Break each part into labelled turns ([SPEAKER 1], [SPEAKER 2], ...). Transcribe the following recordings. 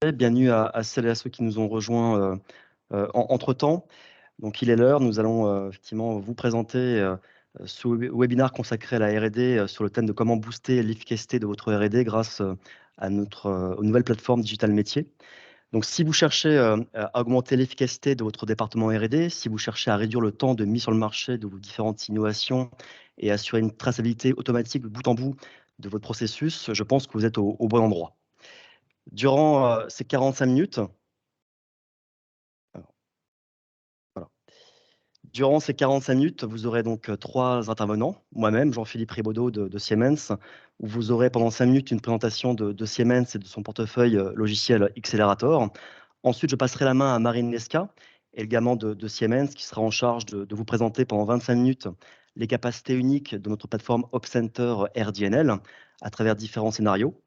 [SPEAKER 1] Bienvenue à celles et à ceux qui nous ont rejoints entre-temps. Donc, il est l'heure. Nous allons effectivement vous présenter ce webinaire consacré à la R&D sur le thème de comment booster l'efficacité de votre R&D grâce à aux nouvelles plateformes Digital Métiers. Donc, si vous cherchez à augmenter l'efficacité de votre département R&D, si vous cherchez à réduire le temps de mise sur le marché de vos différentes innovations et assurer une traçabilité automatique de bout en bout de votre processus, je pense que vous êtes au bon endroit. Durant ces 45 minutes, alors, voilà. Durant ces 45 minutes, vous aurez donc 3 intervenants. Moi-même, Jean-Philippe Ribaudot de Siemens, où vous aurez pendant 5 minutes une présentation de Siemens et de son portefeuille logiciel Xcelerator. Ensuite, je passerai la main à Marine Lesca, également de Siemens, qui sera en charge de vous présenter pendant 25 minutes les capacités uniques de notre plateforme OpCenter RDNL à travers différents scénarios.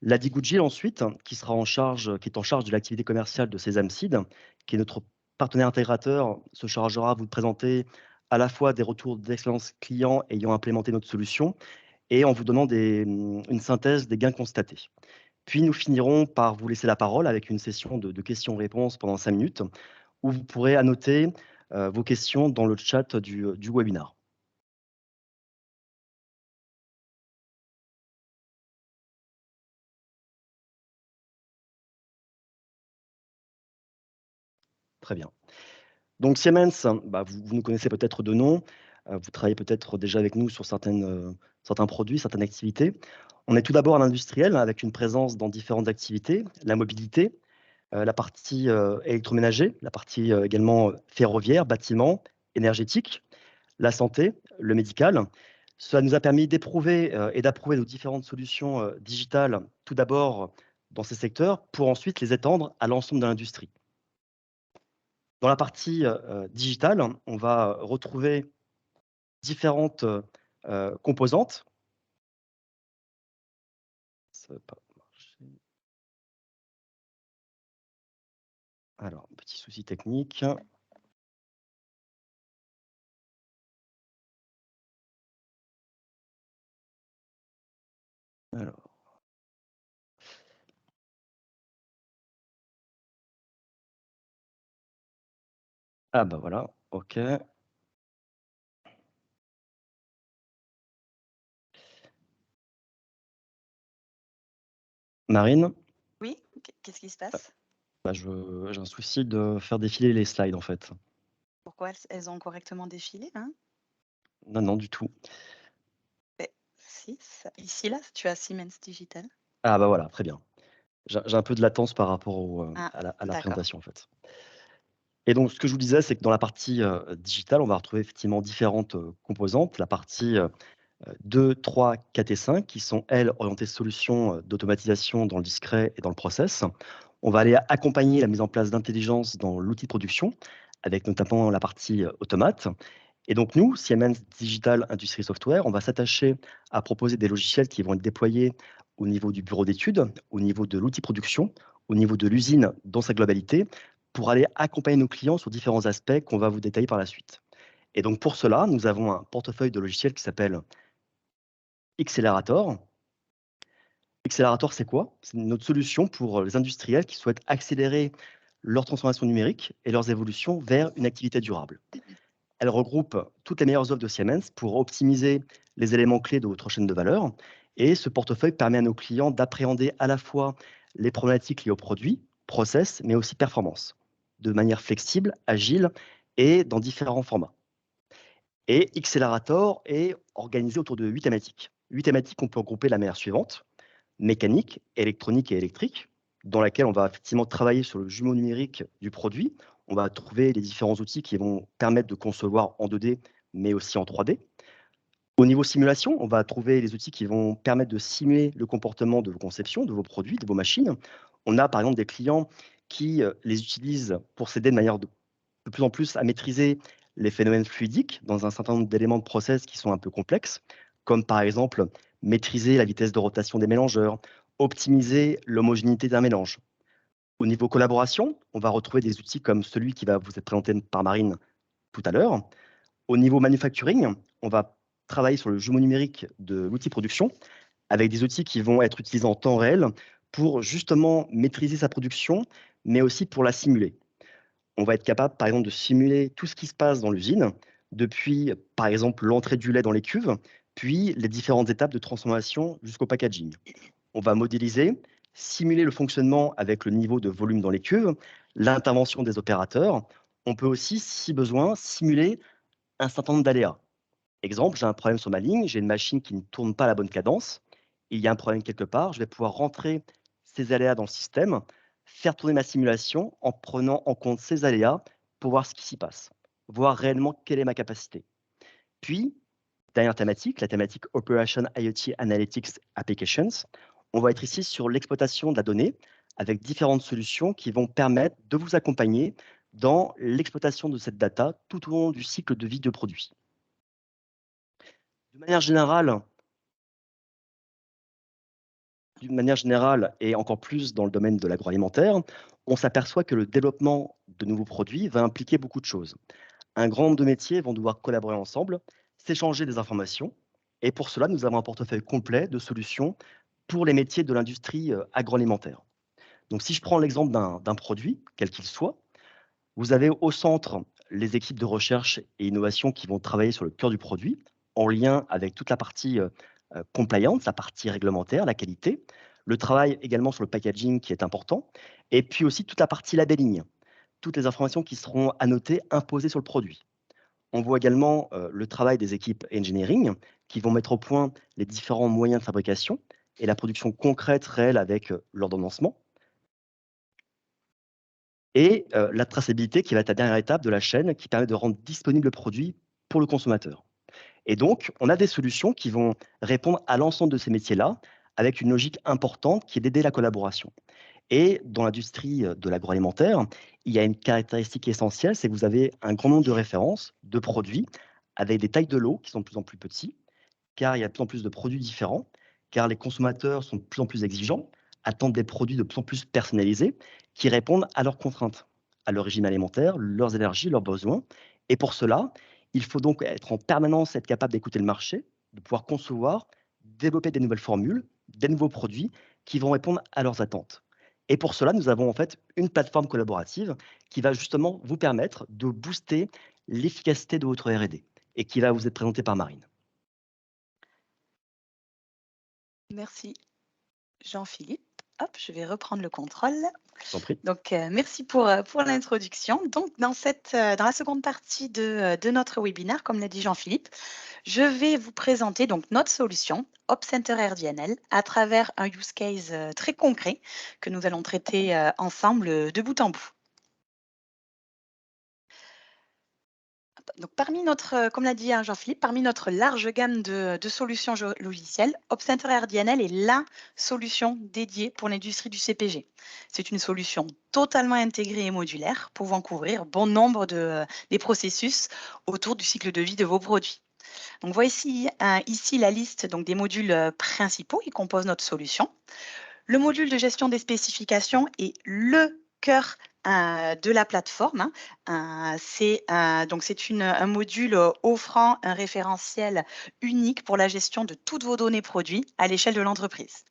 [SPEAKER 1] Ladi Goudjil ensuite, qui est en charge de l'activité commerciale de Sesamseed, qui est notre partenaire intégrateur, se chargera de vous présenter à la fois des retours d'expérience clients ayant implémenté notre solution et en vous donnant une synthèse des gains constatés. Puis nous finirons par vous laisser la parole avec une session de questions-réponses pendant 5 minutes, où vous pourrez annoter vos questions dans le chat du webinaire. Très bien. Donc Siemens, vous nous connaissez peut-être de nom, vous travaillez peut-être déjà avec nous sur certains produits, certaines activités. On est tout d'abord un industriel avec une présence dans différentes activités, la mobilité, la partie électroménager, la partie également ferroviaire, bâtiment, énergétique, la santé, le médical. Cela nous a permis d'éprouver et d'approuver nos différentes solutions digitales, tout d'abord dans ces secteurs, pour ensuite les étendre à l'ensemble de l'industrie. Dans la partie digitale, on va retrouver différentes composantes. Ça va pas marcher. Alors, petit souci technique. Alors. Ah bah voilà, OK. Marine,
[SPEAKER 2] Oui, qu'est-ce qui se passe?
[SPEAKER 1] j'ai un souci de faire défiler les slides en fait.
[SPEAKER 2] Pourquoi elles ont correctement défilé, hein?
[SPEAKER 1] Non, non, du tout.
[SPEAKER 2] Beh, si, ici, là, tu as Siemens Digital.
[SPEAKER 1] Ah bah voilà, très bien. J'ai un peu de latence par rapport
[SPEAKER 2] Ah,
[SPEAKER 1] à la
[SPEAKER 2] d'accord.
[SPEAKER 1] présentation en fait. Et donc, ce que je vous disais, c'est que dans la partie digitale, on va retrouver effectivement différentes composantes. La partie 2, 3, 4 et 5, qui sont, elles, orientées solutions d'automatisation dans le discret et dans le process. On va aller accompagner la mise en place d'intelligence dans l'outil de production, avec notamment la partie automate. Et donc, nous, Siemens Digital Industry Software, on va s'attacher à proposer des logiciels qui vont être déployés au niveau du bureau d'études, au niveau de l'outil de production, au niveau de l'usine dans sa globalité, pour aller accompagner nos clients sur différents aspects qu'on va vous détailler par la suite. Et donc, pour cela, nous avons un portefeuille de logiciels qui s'appelle Xcelerator. Xcelerator, c'est quoi? C'est notre solution pour les industriels qui souhaitent accélérer leur transformation numérique et leurs évolutions vers une activité durable. Elle regroupe toutes les meilleures offres de Siemens pour optimiser les éléments clés de votre chaîne de valeur. Et ce portefeuille permet à nos clients d'appréhender à la fois les problématiques liées aux produits, process, mais aussi performance, de manière flexible, agile et dans différents formats. Et Xcelerator est organisé autour de 8 thématiques. 8 thématiques qu'on peut regrouper de la manière suivante: mécanique, électronique et électrique, dans laquelle on va effectivement travailler sur le jumeau numérique du produit. On va trouver les différents outils qui vont permettre de concevoir en 2D, mais aussi en 3D. Au niveau simulation, on va trouver les outils qui vont permettre de simuler le comportement de vos conceptions, de vos produits, de vos machines. On a par exemple des clients qui les utilisent pour s'aider de manière de plus en plus à maîtriser les phénomènes fluidiques dans un certain nombre d'éléments de process qui sont un peu complexes, comme par exemple maîtriser la vitesse de rotation des mélangeurs, optimiser l'homogénéité d'un mélange. Au niveau collaboration, on va retrouver des outils comme celui qui va vous être présenté par Marine tout à l'heure. Au niveau manufacturing, on va travailler sur le jumeau numérique de l'outil production avec des outils qui vont être utilisés en temps réel pour justement maîtriser sa production, mais aussi pour la simuler. On va être capable, par exemple, de simuler tout ce qui se passe dans l'usine, depuis, par exemple, l'entrée du lait dans les cuves, puis les différentes étapes de transformation jusqu'au packaging. On va modéliser, simuler le fonctionnement avec le niveau de volume dans les cuves, l'intervention des opérateurs. On peut aussi, si besoin, simuler un certain nombre d'aléas. Exemple, j'ai un problème sur ma ligne, j'ai une machine qui ne tourne pas à la bonne cadence, il y a un problème quelque part, je vais pouvoir rentrer ces aléas dans le système, faire tourner ma simulation en prenant en compte ces aléas pour voir ce qui s'y passe, voir réellement quelle est ma capacité. Puis, dernière thématique, la thématique Operation IoT Analytics Applications. On va être ici sur l'exploitation de la donnée avec différentes solutions qui vont permettre de vous accompagner dans l'exploitation de cette data tout au long du cycle de vie de produit. De manière générale, d'une manière générale et encore plus dans le domaine de l'agroalimentaire, on s'aperçoit que le développement de nouveaux produits va impliquer beaucoup de choses. Un grand nombre de métiers vont devoir collaborer ensemble, s'échanger des informations et pour cela, nous avons un portefeuille complet de solutions pour les métiers de l'industrie, agroalimentaire. Donc si je prends l'exemple d'un produit, quel qu'il soit, vous avez au centre les équipes de recherche et innovation qui vont travailler sur le cœur du produit, en lien avec toute la partie compliance, la partie réglementaire, la qualité, le travail également sur le packaging qui est important, et puis aussi toute la partie labeling, toutes les informations qui seront annotées, imposées sur le produit. On voit également le travail des équipes engineering qui vont mettre au point les différents moyens de fabrication et la production concrète, réelle avec l'ordonnancement. Et la traçabilité qui va être la dernière étape de la chaîne qui permet de rendre disponible le produit pour le consommateur. Et donc, on a des solutions qui vont répondre à l'ensemble de ces métiers-là avec une logique importante qui est d'aider la collaboration. Et dans l'industrie de l'agroalimentaire, il y a une caractéristique essentielle, c'est que vous avez un grand nombre de références, de produits, avec des tailles de lots qui sont de plus en plus petits, car il y a de plus en plus de produits différents, car les consommateurs sont de plus en plus exigeants, attendent des produits de plus en plus personnalisés, qui répondent à leurs contraintes, à leur régime alimentaire, leurs énergies, leurs besoins. Et pour cela, il faut donc être en permanence, être capable d'écouter le marché, de pouvoir concevoir, développer des nouvelles formules, des nouveaux produits qui vont répondre à leurs attentes. Et pour cela, nous avons en fait une plateforme collaborative qui va justement vous permettre de booster l'efficacité de votre R&D et qui va vous être présentée par Marine.
[SPEAKER 2] Merci Jean-Philippe. Hop, je vais reprendre le contrôle.
[SPEAKER 1] Je t'en prie.
[SPEAKER 2] Donc, merci pour l'introduction. Donc, dans la seconde partie de notre webinaire, comme l'a dit Jean-Philippe, je vais vous présenter donc notre solution OpCenter RDNL à travers un use case très concret que nous allons traiter ensemble de bout en bout. Donc, comme l'a dit Jean-Philippe, parmi notre large gamme de solutions logicielles, OpCenter RDNL est la solution dédiée pour l'industrie du CPG. C'est une solution totalement intégrée et modulaire, pouvant couvrir bon nombre des processus autour du cycle de vie de vos produits. Donc, voici ici la liste donc, des modules principaux qui composent notre solution. Le module de gestion des spécifications est le cœur de la plateforme. C'est un module offrant un référentiel unique pour la gestion de toutes vos données produits à l'échelle de l'entreprise.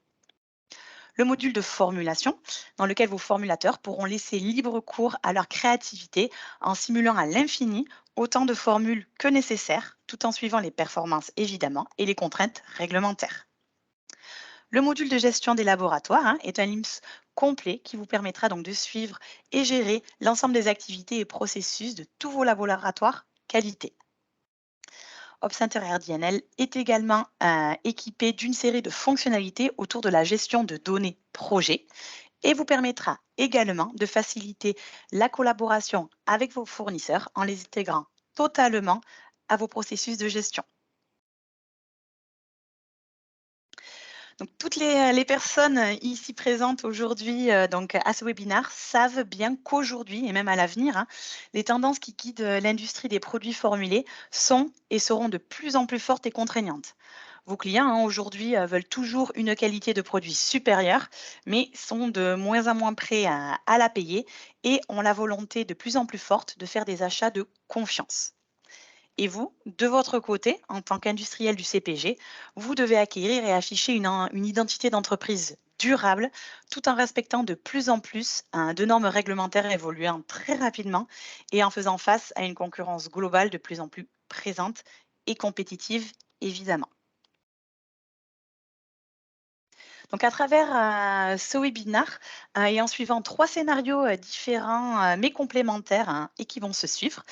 [SPEAKER 2] Le module de formulation, dans lequel vos formulateurs pourront laisser libre cours à leur créativité en simulant à l'infini autant de formules que nécessaire, tout en suivant les performances évidemment et les contraintes réglementaires. Le module de gestion des laboratoires est un LIMS complet qui vous permettra donc de suivre et gérer l'ensemble des activités et processus de tous vos laboratoires qualité. OpCenter RDNL est également équipé d'une série de fonctionnalités autour de la gestion de données projets et vous permettra également de faciliter la collaboration avec vos fournisseurs en les intégrant totalement à vos processus de gestion. Donc, toutes les personnes ici présentes aujourd'hui donc à ce webinaire savent bien qu'aujourd'hui et même à l'avenir, les tendances qui guident l'industrie des produits formulés sont et seront de plus en plus fortes et contraignantes. Vos clients aujourd'hui veulent toujours une qualité de produit supérieure, mais sont de moins en moins prêts à la payer et ont la volonté de plus en plus forte de faire des achats de confiance. Et vous, de votre côté, en tant qu'industriel du CPG, vous devez acquérir et afficher une identité d'entreprise durable, tout en respectant de plus en plus de normes réglementaires évoluant très rapidement et en faisant face à une concurrence globale de plus en plus présente et compétitive, évidemment. Donc à travers ce webinaire et en suivant 3 scénarios différents mais complémentaires et qui vont se suivre,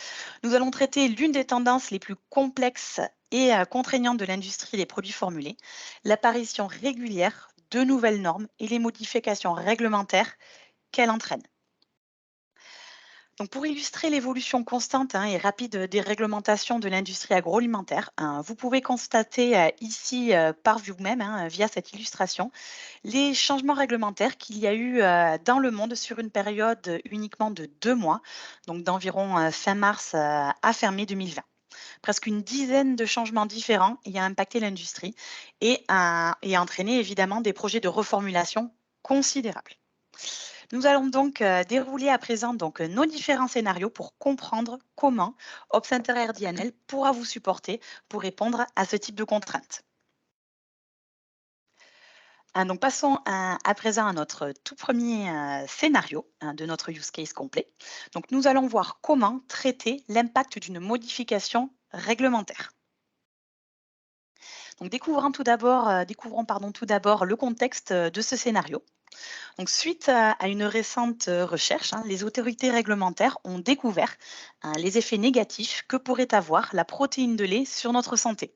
[SPEAKER 2] nous allons traiter l'une des tendances les plus complexes et contraignantes de l'industrie des produits formulés, l'apparition régulière de nouvelles normes et les modifications réglementaires qu'elles entraînent. Donc pour illustrer l'évolution constante et rapide des réglementations de l'industrie agroalimentaire, vous pouvez constater ici par vous-même, via cette illustration, les changements réglementaires qu'il y a eu dans le monde sur une période uniquement de 2 mois, donc d'environ fin mars à fin mai 2020. Presque une dizaine de changements différents ayant impacté l'industrie et entraîné évidemment des projets de reformulation considérables. Nous allons donc dérouler à présent nos différents scénarios pour comprendre comment OpsCenter RDNL pourra vous supporter pour répondre à ce type de contraintes. Donc passons à présent à notre tout premier scénario de notre use case complet. Donc nous allons voir comment traiter l'impact d'une modification réglementaire. Donc découvrons tout d'abord le contexte de ce scénario. Donc, suite à une récente recherche, les autorités réglementaires ont découvert les effets négatifs que pourrait avoir la protéine de lait sur notre santé.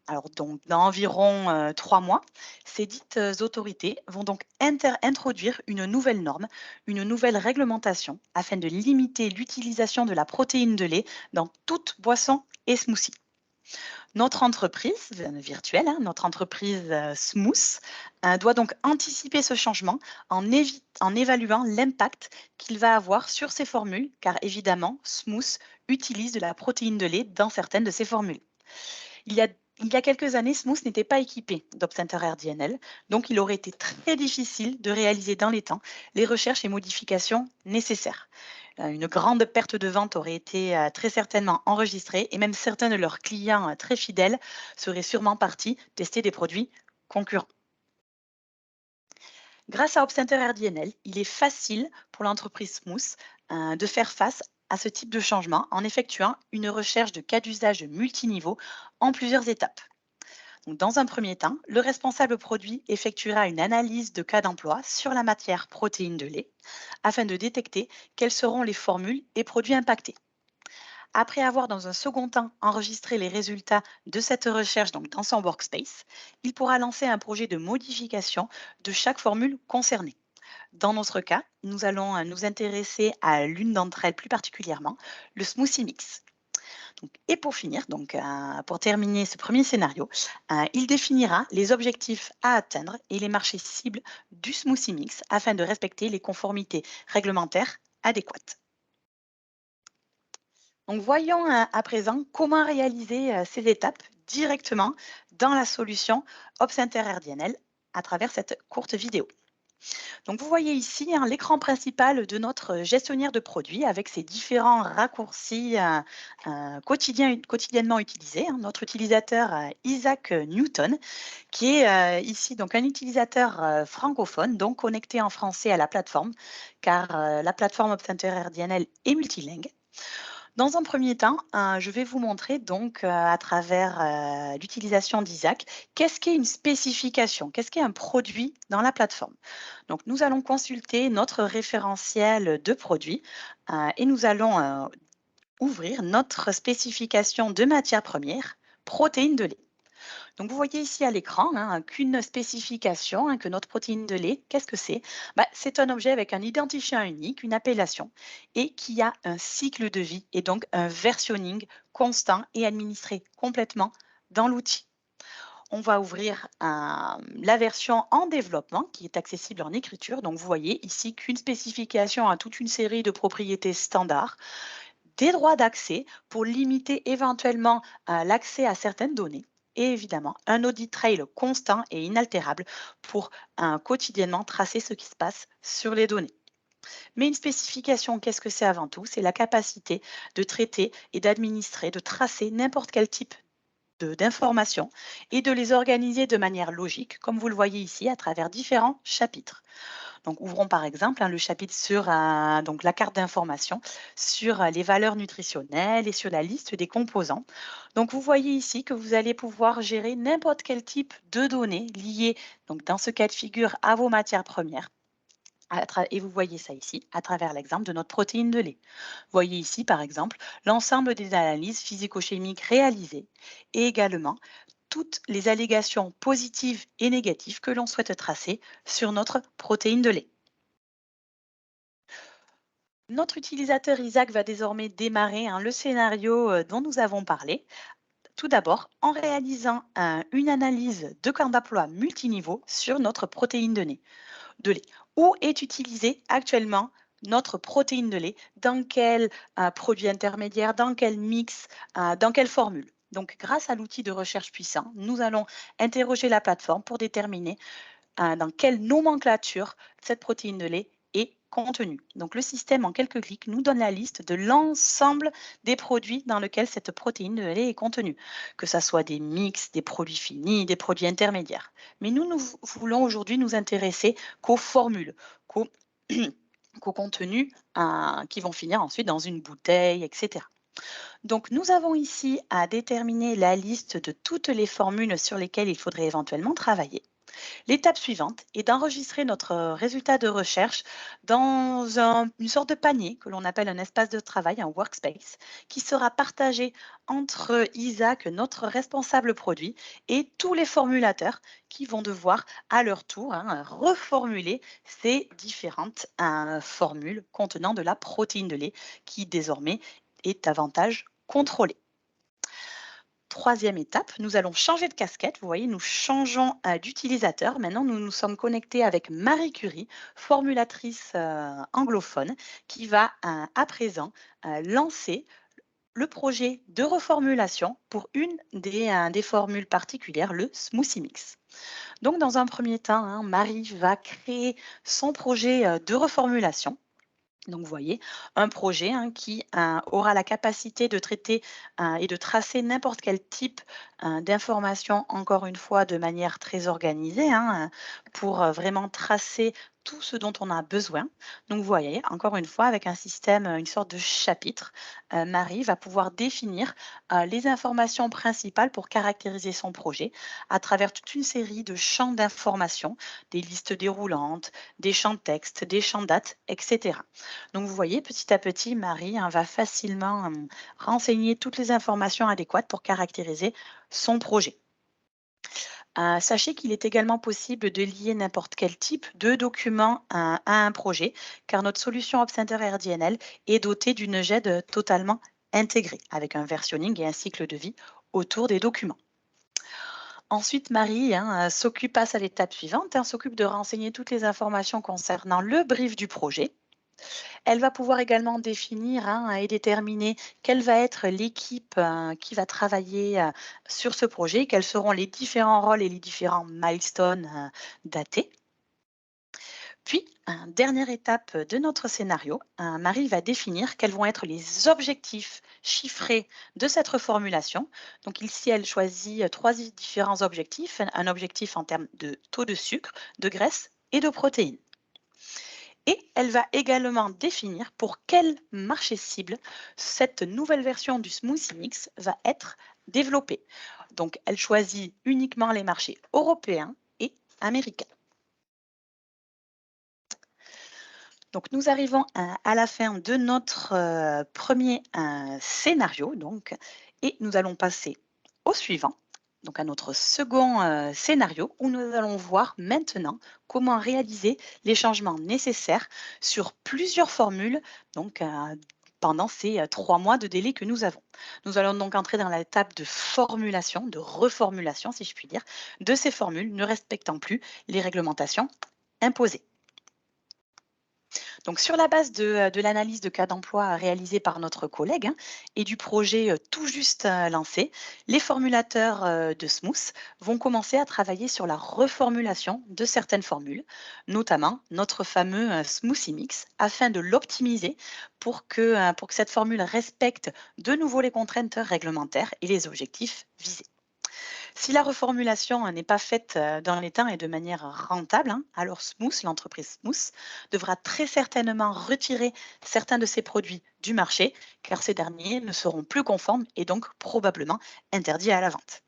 [SPEAKER 2] Alors, donc, dans environ 3 mois, ces dites autorités vont donc introduire une nouvelle norme, une nouvelle réglementation afin de limiter l'utilisation de la protéine de lait dans toute boisson et smoothie. Notre entreprise virtuelle, notre entreprise Smooth, doit donc anticiper ce changement en évaluant l'impact qu'il va avoir sur ses formules, car évidemment, Smooth utilise de la protéine de lait dans certaines de ses formules. Il y a, il y a quelques années, Smooth n'était pas équipé d'OpsCenter RDNL, donc il aurait été très difficile de réaliser dans les temps les recherches et modifications nécessaires. Une grande perte de vente aurait été très certainement enregistrée et même certains de leurs clients très fidèles seraient sûrement partis tester des produits concurrents. Grâce à OpsCenter RDNL, il est facile pour l'entreprise Smooth de faire face à ce type de changement en effectuant une recherche de cas d'usage multiniveau en plusieurs étapes. Donc, dans un premier temps, le responsable produit effectuera une analyse de cas d'emploi sur la matière protéine de lait afin de détecter quelles seront les formules et produits impactés. Après avoir, dans un second temps, enregistré les résultats de cette recherche dans son workspace, il pourra lancer un projet de modification de chaque formule concernée. Dans notre cas, nous allons nous intéresser à l'une d'entre elles plus particulièrement, le smoothie mix. Et pour finir, pour terminer ce premier scénario, il définira les objectifs à atteindre et les marchés cibles du smoothie mix afin de respecter les conformités réglementaires adéquates. Donc voyons à présent comment réaliser ces étapes directement dans la solution OpsCenter RDNL à travers cette courte vidéo. Donc vous voyez ici l'écran principal de notre gestionnaire de produits avec ses différents raccourcis quotidiennement utilisés. Notre utilisateur Isaac Newton, qui est ici donc un utilisateur francophone, donc connecté en français à la plateforme, car la plateforme OpsCenter RDNL est multilingue. Dans un premier temps, je vais vous montrer à travers l'utilisation d'Isaac, qu'est-ce qu'est une spécification, qu'est-ce qu'est un produit dans la plateforme. Donc, nous allons consulter notre référentiel de produits et nous allons ouvrir notre spécification de matière première, protéines de lait. Donc, vous voyez ici à l'écran qu'une spécification, que notre protéine de lait, qu'est-ce que c'est? C'est un objet avec un identifiant unique, une appellation, et qui a un cycle de vie et donc un versionning constant et administré complètement dans l'outil. On va ouvrir la version en développement qui est accessible en écriture. Donc, vous voyez ici qu'une spécification a toute une série de propriétés standards, des droits d'accès pour limiter éventuellement l'accès à certaines données et évidemment un audit trail constant et inaltérable pour quotidiennement tracer ce qui se passe sur les données. Mais une spécification, qu'est-ce que c'est avant tout? C'est la capacité de traiter et d'administrer, de tracer n'importe quel type d'informations et de les organiser de manière logique, comme vous le voyez ici, à travers différents chapitres. Donc, ouvrons par exemple le chapitre sur donc la carte d'information, sur les valeurs nutritionnelles et sur la liste des composants. Donc, vous voyez ici que vous allez pouvoir gérer n'importe quel type de données liées, donc dans ce cas de figure, à vos matières premières. Et vous voyez ça ici à travers l'exemple de notre protéine de lait. Vous voyez ici, par exemple, l'ensemble des analyses physico-chimiques réalisées et également toutes les allégations positives et négatives que l'on souhaite tracer sur notre protéine de lait. Notre utilisateur Isaac va désormais démarrer le scénario dont nous avons parlé. Tout d'abord, en réalisant une analyse de camp d'emploi multiniveau sur notre protéine de lait. Où est utilisée actuellement notre protéine de lait? Dans quel produit intermédiaire? Dans quel mix? Dans quelle formule? Donc, grâce à l'outil de recherche puissant, nous allons interroger la plateforme pour déterminer dans quelle nomenclature cette protéine de lait est contenue. Donc le système, en quelques clics, nous donne la liste de l'ensemble des produits dans lesquels cette protéine de lait est contenue, que ce soit des mix, des produits finis, des produits intermédiaires. Mais nous voulons aujourd'hui nous intéresser qu'aux formules, qu'aux qu'aux contenus qui vont finir ensuite dans une bouteille, etc. Donc, nous avons ici à déterminer la liste de toutes les formules sur lesquelles il faudrait éventuellement travailler. L'étape suivante est d'enregistrer notre résultat de recherche dans une sorte de panier que l'on appelle un espace de travail, un workspace, qui sera partagé entre Isaac, notre responsable produit, et tous les formulateurs qui vont devoir à leur tour reformuler ces différentes formules contenant de la protéine de lait qui désormais est davantage contrôlée. Troisième étape, nous allons changer de casquette. Vous voyez, nous changeons d'utilisateur. Maintenant, nous nous sommes connectés avec Marie Curie, formulatrice anglophone, qui va à présent lancer le projet de reformulation pour une des formules particulières, le Smoothie Mix. Donc, dans un premier temps, Marie va créer son projet de reformulation. Donc, vous voyez, un projet qui aura la capacité de traiter et de tracer n'importe quel type d'information, encore une fois, de manière très organisée, pour vraiment tracer tout ce dont on a besoin. Donc, vous voyez, encore une fois, avec un système, une sorte de chapitre, Marie va pouvoir définir les informations principales pour caractériser son projet à travers toute une série de champs d'informations, des listes déroulantes, des champs de texte, des champs de date, etc. Donc, vous voyez, petit à petit, Marie va facilement renseigner toutes les informations adéquates pour caractériser son projet. Sachez qu'il est également possible de lier n'importe quel type de document à un projet, car notre solution OpCenter RDNL est dotée d'une GED totalement intégrée, avec un versionning et un cycle de vie autour des documents. Ensuite, Marie passe à l'étape suivante, s'occupe de renseigner toutes les informations concernant le brief du projet. Elle va pouvoir également définir et déterminer quelle va être l'équipe qui va travailler sur ce projet, quels seront les différents rôles et les différents milestones datés. Puis, dernière étape de notre scénario, Marie va définir quels vont être les objectifs chiffrés de cette reformulation. Donc ici, elle choisit trois différents objectifs. Un objectif en termes de taux de sucre, de graisse et de protéines. Et elle va également définir pour quel marché cible cette nouvelle version du Smoothie Mix va être développée. Donc, elle choisit uniquement les marchés européens et américains. Donc, nous arrivons à la fin de notre premier scénario. Et nous allons passer au suivant. Donc à notre second scénario où nous allons voir maintenant comment réaliser les changements nécessaires sur plusieurs formules pendant ces 3 mois de délai que nous avons. Nous allons donc entrer dans l'étape de formulation, de reformulation si je puis dire, de ces formules ne respectant plus les réglementations imposées. Donc, sur la base de l'analyse de cas d'emploi réalisée par notre collègue et du projet tout juste lancé, les formulateurs de Smooth vont commencer à travailler sur la reformulation de certaines formules, notamment notre fameux Smoothie Mix, afin de l'optimiser pour que cette formule respecte de nouveau les contraintes réglementaires et les objectifs visés. Si la reformulation n'est pas faite dans les temps et de manière rentable, hein, alors Smooth, l'entreprise Smooth, devra très certainement retirer certains de ses produits du marché, car ces derniers ne seront plus conformes et donc probablement interdits à la vente.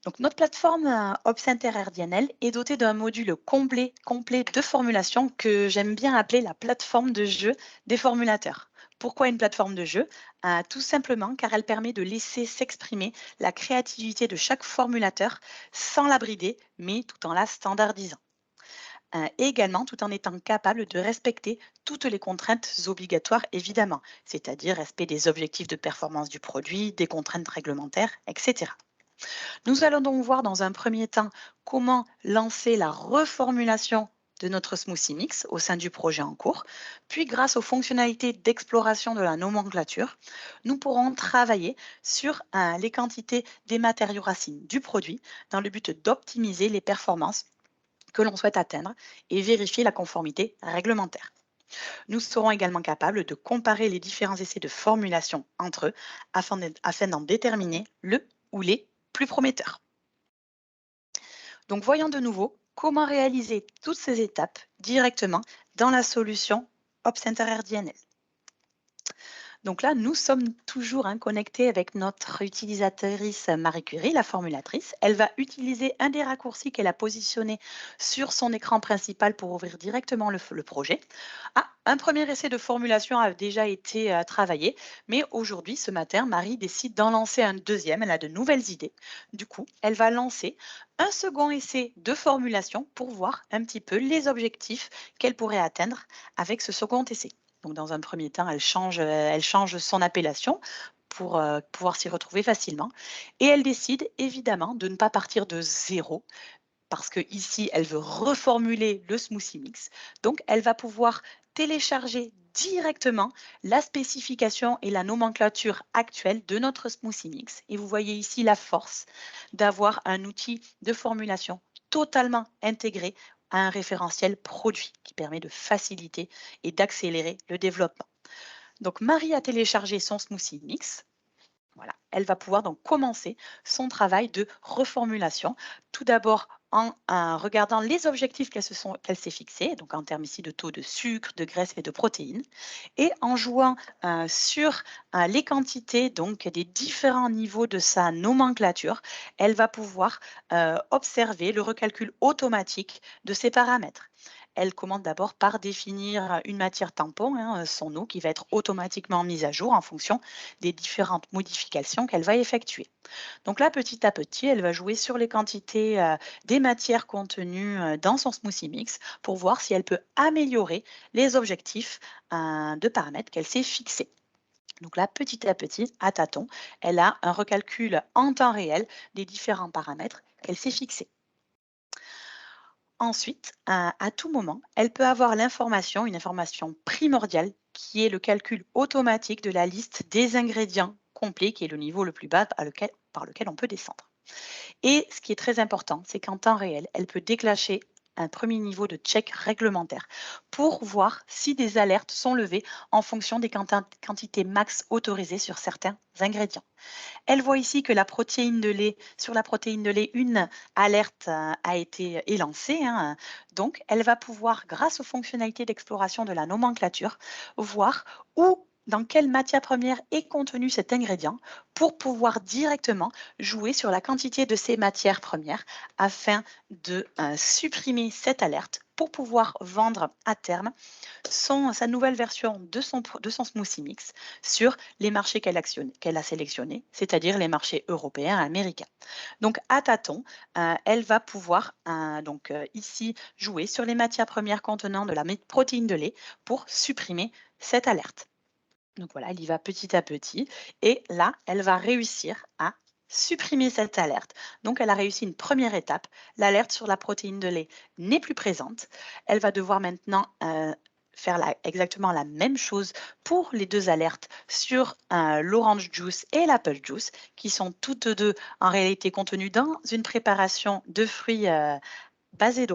[SPEAKER 2] Donc, notre plateforme OpCenter RDNL est dotée d'un module complet de formulation que j'aime bien appeler la plateforme de jeu des formulateurs. Pourquoi une plateforme de jeu? Tout simplement car elle permet de laisser s'exprimer la créativité de chaque formulateur sans la brider, mais tout en la standardisant. Et également tout en étant capable de respecter toutes les contraintes obligatoires, évidemment, c'est-à-dire respect des objectifs de performance du produit, des contraintes réglementaires, etc. Nous allons donc voir dans un premier temps comment lancer la reformulation de notre smoothie mix au sein du projet en cours. Puis, grâce aux fonctionnalités d'exploration de la nomenclature, nous pourrons travailler sur les quantités des matériaux racines du produit dans le but d'optimiser les performances que l'on souhaite atteindre et vérifier la conformité réglementaire. Nous serons également capables de comparer les différents essais de formulation entre eux afin d'en déterminer le ou les plus prometteurs. Donc, voyons de nouveau comment réaliser toutes ces étapes directement dans la solution OpCenter RDNL. Donc là, nous sommes toujours connectés avec notre utilisatrice Marie Curie, la formulatrice. Elle va utiliser un des raccourcis qu'elle a positionné sur son écran principal pour ouvrir directement le projet. Un premier essai de formulation a déjà été travaillé, mais aujourd'hui, ce matin, Marie décide d'en lancer un deuxième. Elle a de nouvelles idées. Du coup, elle va lancer un second essai de formulation pour voir un petit peu les objectifs qu'elle pourrait atteindre avec ce second essai. Donc, dans un premier temps, elle change son appellation pour pouvoir s'y retrouver facilement. Et elle décide évidemment de ne pas partir de zéro, parce que ici, elle veut reformuler le smoothie mix. Donc, elle va pouvoir télécharger directement la spécification et la nomenclature actuelle de notre smoothie mix. Et vous voyez ici la force d'avoir un outil de formulation totalement intégré à un référentiel produit qui permet de faciliter et d'accélérer le développement. Donc, Marie a téléchargé son smoothie mix. Voilà, elle va pouvoir donc commencer son travail de reformulation. Tout d'abord en regardant les objectifs qu'elle s'est fixés, donc en termes ici de taux de sucre, de graisse et de protéines, et en jouant sur les quantités donc des différents niveaux de sa nomenclature, elle va pouvoir observer le recalcul automatique de ces paramètres. Elle commence d'abord par définir une matière tampon, son eau, qui va être automatiquement mise à jour en fonction des différentes modifications qu'elle va effectuer. Donc là, petit à petit, elle va jouer sur les quantités des matières contenues dans son smoothie mix pour voir si elle peut améliorer les objectifs de paramètres qu'elle s'est fixés. Donc là, petit à petit, à tâtons, elle a un recalcul en temps réel des différents paramètres qu'elle s'est fixés. Ensuite, à tout moment, elle peut avoir l'information, une information primordiale, qui est le calcul automatique de la liste des ingrédients complets, qui est le niveau le plus bas par lequel on peut descendre. Et ce qui est très important, c'est qu'en temps réel, elle peut déclencher un premier niveau de check réglementaire pour voir si des alertes sont levées en fonction des quantités max autorisées sur certains ingrédients. Elle voit ici que sur la protéine de lait, une alerte est lancée. Donc, elle va pouvoir, grâce aux fonctionnalités d'exploration de la nomenclature, voir où, dans quelle matière première est contenu cet ingrédient pour pouvoir directement jouer sur la quantité de ces matières premières afin de supprimer cette alerte pour pouvoir vendre à terme sa nouvelle version de son smoothie mix sur les marchés qu'elle a sélectionnés, c'est-à-dire les marchés européens et américains. Donc, à tâtons, elle va pouvoir ici jouer sur les matières premières contenant de la protéine de lait pour supprimer cette alerte. Donc voilà, elle y va petit à petit et là, elle va réussir à supprimer cette alerte. Donc, elle a réussi une première étape. L'alerte sur la protéine de lait n'est plus présente. Elle va devoir maintenant faire exactement la même chose pour les deux alertes sur l'orange juice et l'apple juice, qui sont toutes deux en réalité contenues dans une préparation de fruits basée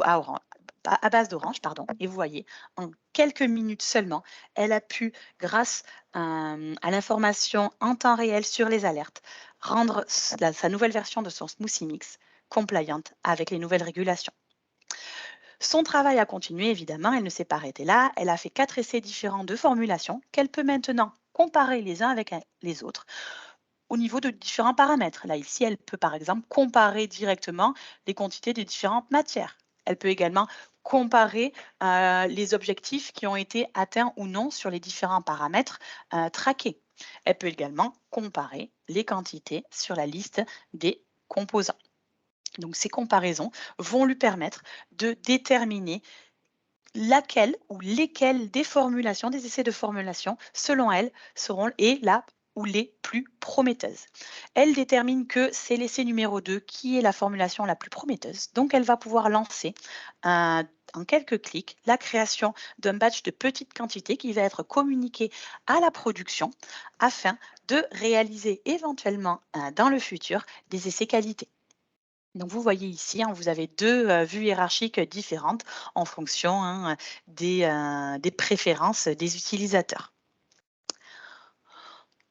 [SPEAKER 2] à base d'orange, pardon, et vous voyez, en quelques minutes seulement, elle a pu, grâce à l'information en temps réel sur les alertes, rendre sa nouvelle version de son smoothie mix compliant avec les nouvelles régulations. Son travail a continué, évidemment, elle ne s'est pas arrêtée là. Elle a fait 4 essais différents de formulation qu'elle peut maintenant comparer les uns avec les autres au niveau de différents paramètres. Là, ici, elle peut par exemple comparer directement les quantités des différentes matières. Elle peut également comparer les objectifs qui ont été atteints ou non sur les différents paramètres traqués. Elle peut également comparer les quantités sur la liste des composants. Donc, ces comparaisons vont lui permettre de déterminer laquelle ou lesquelles des formulations, des essais de formulation, selon elle, seront la ou les plus prometteuses. Elle détermine que c'est l'essai numéro 2 qui est la formulation la plus prometteuse. Donc, elle va pouvoir lancer en quelques clics la création d'un batch de petite quantité qui va être communiqué à la production afin de réaliser éventuellement dans le futur des essais qualité. Donc, vous voyez ici, vous avez deux vues hiérarchiques différentes en fonction des préférences des utilisateurs.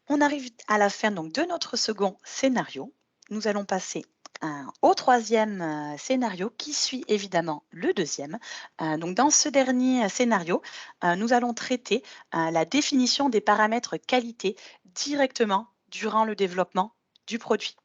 [SPEAKER 2] On arrive à la fin donc, de notre second scénario. Nous allons passer au troisième scénario qui suit évidemment le deuxième. Donc, dans ce dernier scénario, nous allons traiter la définition des paramètres qualité directement durant le développement du produit.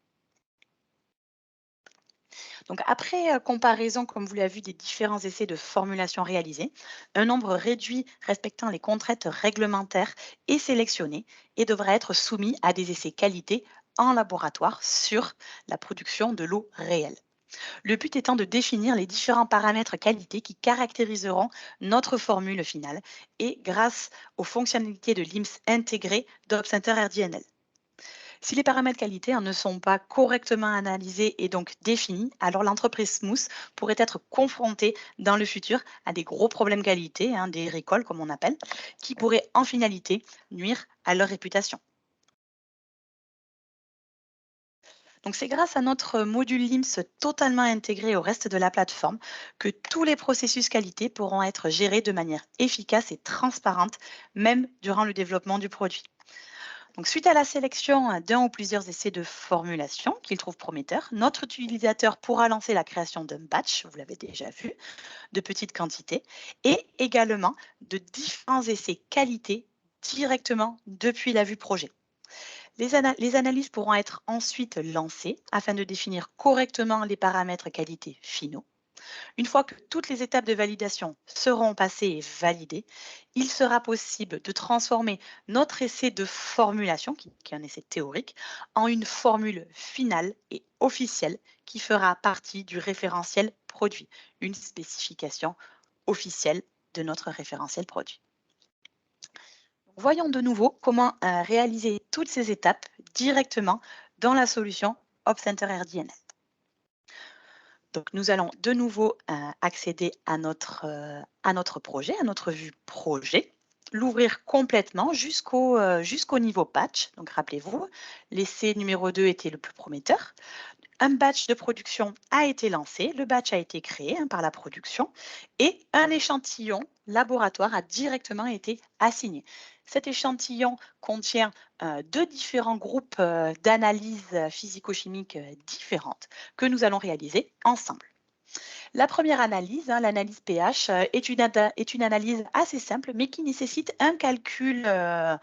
[SPEAKER 2] Donc, après comparaison, comme vous l'avez vu, des différents essais de formulation réalisés, un nombre réduit respectant les contraintes réglementaires est sélectionné et devra être soumis à des essais qualité en laboratoire sur la production de l'eau réelle. Le but étant de définir les différents paramètres qualité qui caractériseront notre formule finale et grâce aux fonctionnalités de l'IMS intégrées d'Opcenter RDNL. Si les paramètres qualité ne sont pas correctement analysés et donc définis, alors l'entreprise Smooth pourrait être confrontée dans le futur à des gros problèmes qualité, des récoltes comme on appelle, qui pourraient en finalité nuire à leur réputation. Donc c'est grâce à notre module LIMS totalement intégré au reste de la plateforme que tous les processus qualité pourront être gérés de manière efficace et transparente, même durant le développement du produit. Donc, suite à la sélection d'un ou plusieurs essais de formulation qu'il trouve prometteurs, notre utilisateur pourra lancer la création d'un batch, vous l'avez déjà vu, de petites quantités, et également de différents essais qualité directement depuis la vue projet. Les analyses pourront être ensuite lancées afin de définir correctement les paramètres qualité finaux. Une fois que toutes les étapes de validation seront passées et validées, il sera possible de transformer notre essai de formulation, qui est un essai théorique, en une formule finale et officielle qui fera partie du référentiel produit, une spécification officielle de notre référentiel produit. Voyons de nouveau comment réaliser toutes ces étapes directement dans la solution Opcenter RDNL. Donc, nous allons de nouveau accéder à notre projet, à notre vue projet, l'ouvrir complètement jusqu'au niveau patch. Donc, rappelez-vous, l'essai numéro 2 était le plus prometteur. Un batch de production a été lancé, le batch a été créé par la production et un échantillon laboratoire a directement été assigné. Cet échantillon contient deux différents groupes d'analyses physico-chimiques différentes que nous allons réaliser ensemble. La première analyse, l'analyse pH, est une analyse assez simple, mais qui nécessite un calcul à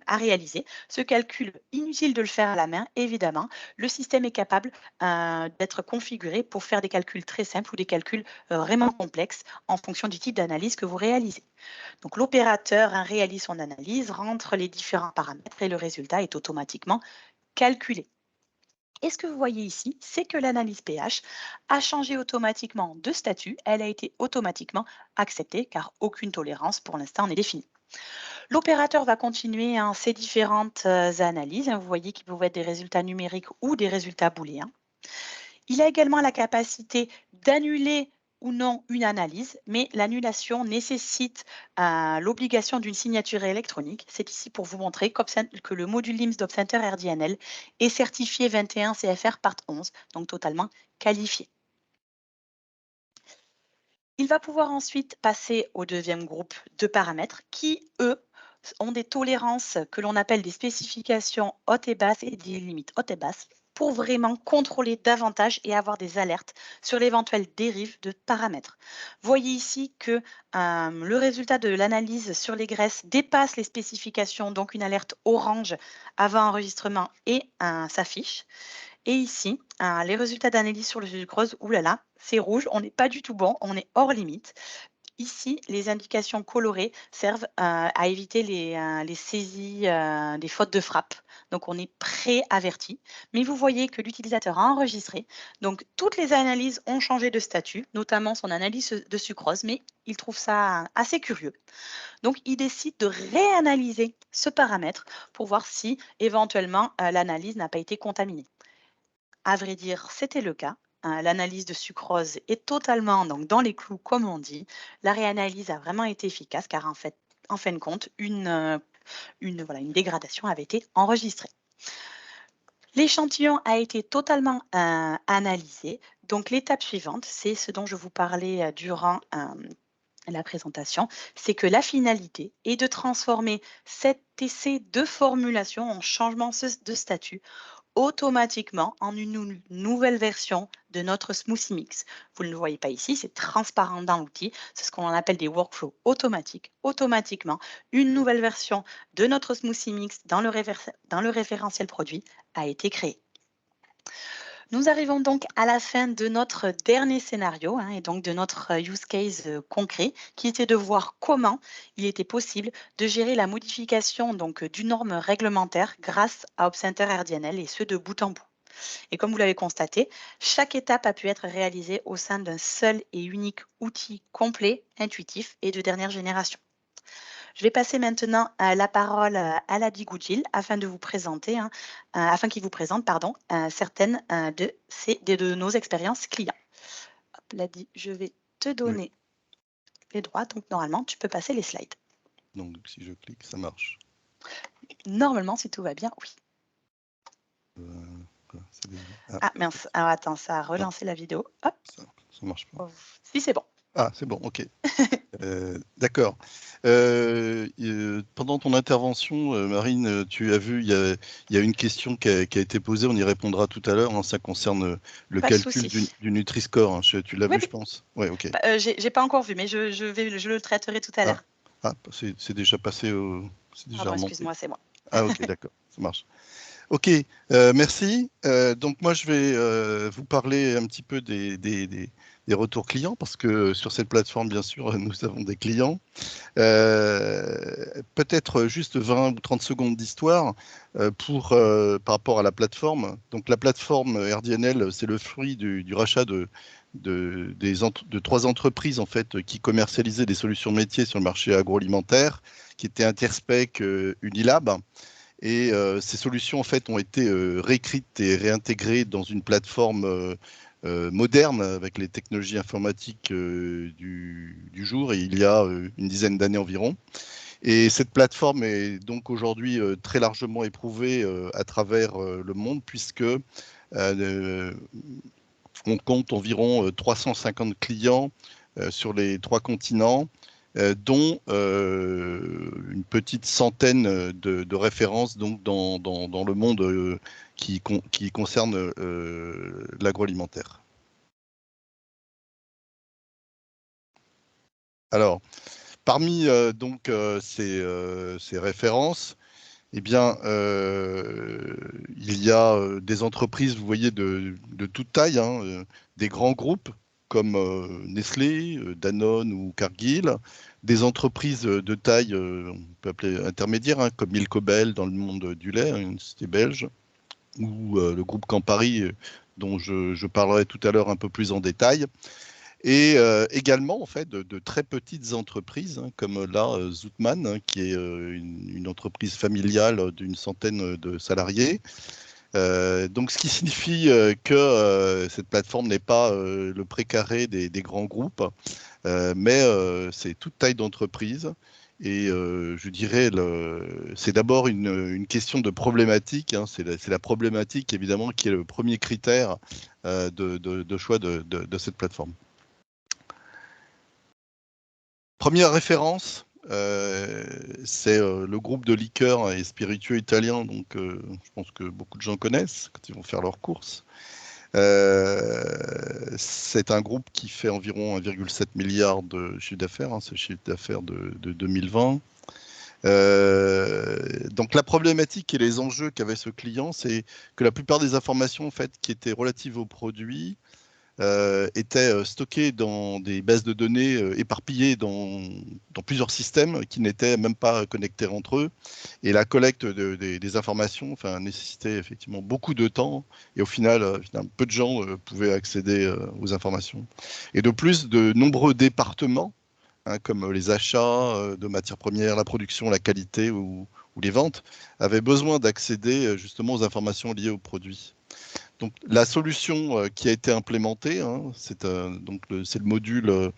[SPEAKER 2] réaliser. Ce calcul, inutile de le faire à la main, évidemment. Le système est capable d'être configuré pour faire des calculs très simples ou des calculs vraiment complexes en fonction du type d'analyse que vous réalisez. Donc l'opérateur réalise son analyse, rentre les différents paramètres et le résultat est automatiquement calculé. Et ce que vous voyez ici, c'est que l'analyse pH a changé automatiquement de statut. Elle a été automatiquement acceptée car aucune tolérance pour l'instant n'est définie. L'opérateur va continuer ses différentes analyses. Vous voyez qu'ils peuvent être des résultats numériques ou des résultats booléens. Il a également la capacité d'annuler ou non une analyse, mais l'annulation nécessite l'obligation d'une signature électronique. C'est ici pour vous montrer que le module LIMS d'Opcenter RDNL est certifié 21 CFR Part 11, donc totalement qualifié. Il va pouvoir ensuite passer au deuxième groupe de paramètres qui, eux, ont des tolérances que l'on appelle des spécifications hautes et basses et des limites hautes et basses pour vraiment contrôler davantage et avoir des alertes sur l'éventuelle dérive de paramètres. Voyez ici que le résultat de l'analyse sur les graisses dépasse les spécifications, donc une alerte orange avant enregistrement et s'affiche. Et ici, les résultats d'analyse sur le sucrose, oulala, c'est rouge, on n'est pas du tout bon, on est hors limite. Ici, les indications colorées servent à éviter les saisies des fautes de frappe. Donc, on est pré-averti. Mais vous voyez que l'utilisateur a enregistré. Donc, toutes les analyses ont changé de statut, notamment son analyse de sucrose, mais il trouve ça assez curieux. Donc, il décide de réanalyser ce paramètre pour voir si éventuellement l'analyse n'a pas été contaminée. À vrai dire, c'était le cas. L'analyse de sucrose est totalement donc, dans les clous, comme on dit. La réanalyse a vraiment été efficace car en fin de compte, voilà, une dégradation avait été enregistrée. L'échantillon a été totalement analysé. Donc l'étape suivante, c'est ce dont je vous parlais durant la présentation, c'est que la finalité est de transformer cet essai de formulation en changement de statut automatiquement en une nouvelle version de notre Smoothie Mix. Vous ne le voyez pas ici, c'est transparent dans l'outil. C'est ce qu'on appelle des workflows automatiques. Automatiquement, une nouvelle version de notre Smoothie Mix dans le référentiel produit a été créée. Nous arrivons donc à la fin de notre dernier scénario et donc de notre use case concret qui était de voir comment il était possible de gérer la modification donc, d'une norme réglementaire grâce à OpCenter RDNL et ce de bout en bout. Et comme vous l'avez constaté, chaque étape a pu être réalisée au sein d'un seul et unique outil complet, intuitif et de dernière génération. Je vais passer maintenant la parole à Ladi Goudjil afin de vous présenter, afin qu'il vous présente certaines de nos expériences clients. Hop, Ladi, je vais te donner les droits, donc normalement tu peux passer les slides.
[SPEAKER 3] Donc si je clique, ça marche.
[SPEAKER 2] Normalement, si tout va bien, oui. Ah mince, alors attends, ça a relancé la vidéo. Hop.
[SPEAKER 3] Ça marche pas.
[SPEAKER 2] Oh, si, c'est bon.
[SPEAKER 3] Ah, c'est bon, ok. D'accord. Pendant ton intervention, Marine, tu as vu, il y a une question qui a été posée, on y répondra tout à l'heure, ça concerne le
[SPEAKER 2] Pas de
[SPEAKER 3] calcul
[SPEAKER 2] souci.
[SPEAKER 3] du Nutri-Score. Tu l'as
[SPEAKER 2] Oui,
[SPEAKER 3] vu, je pense? Oui, ok.
[SPEAKER 2] j'ai pas encore vu, mais je le traiterai tout à l'heure.
[SPEAKER 3] Ah, c'est déjà passé c'est déjà remonté.
[SPEAKER 2] Excuse-moi, c'est moi.
[SPEAKER 3] Ah, ok, d'accord, ça marche. Ok, merci. Donc moi, je vais vous parler un petit peu des retours clients, parce que sur cette plateforme, bien sûr, nous avons des clients. Peut-être juste 20 ou 30 secondes d'histoire par rapport à la plateforme. Donc la plateforme RDNL, c'est le fruit du rachat de 3 entreprises en fait, qui commercialisaient des solutions métiers sur le marché agroalimentaire, qui étaient Interspec, Unilab. Et ces solutions en fait ont été réécrites et réintégrées dans une plateforme moderne avec les technologies informatiques du jour, et il y a une dizaine d'années environ. Et cette plateforme est donc aujourd'hui très largement éprouvée à travers le monde, puisque on compte environ 350 clients sur les 3 continents, dont une petite centaine de références donc, dans le monde qui concerne l'agroalimentaire. Alors, parmi donc ces références, eh bien, il y a des entreprises, vous voyez, de toute taille, des grands groupes comme Nestlé, Danone ou Cargill, des entreprises de taille, on peut appeler intermédiaire, comme Milcobel dans le monde du lait, une société belge, ou le groupe Campari, dont je parlerai tout à l'heure un peu plus en détail. Et également, en fait, de très petites entreprises, comme là, Zootman, qui est une entreprise familiale d'une centaine de salariés. Donc, ce qui signifie que cette plateforme n'est pas le précaré des grands groupes, mais c'est toute taille d'entreprise. Et je dirais, c'est d'abord une question de problématique. C'est la problématique, évidemment, qui est le premier critère de choix de cette plateforme. Première référence, c'est le groupe de liqueurs et spiritueux italien, donc je pense que beaucoup de gens connaissent quand ils vont faire leurs courses. C'est un groupe qui fait environ 1,7 milliard de chiffre d'affaires, hein, c'est le chiffre d'affaires de 2020. Donc la problématique et les enjeux qu'avait ce client, c'est que la plupart des informations en fait, qui étaient relatives aux produits étaient stockées dans des bases de données éparpillées dans plusieurs systèmes qui n'étaient même pas connectés entre eux. Et la collecte des informations nécessitait effectivement beaucoup de temps. Et au final, peu de gens pouvaient accéder aux informations. Et de plus, de nombreux départements, comme les achats de matières premières, la production, la qualité ou les ventes, avaient besoin d'accéder justement aux informations liées aux produits. Donc la solution qui a été implémentée, c'est le module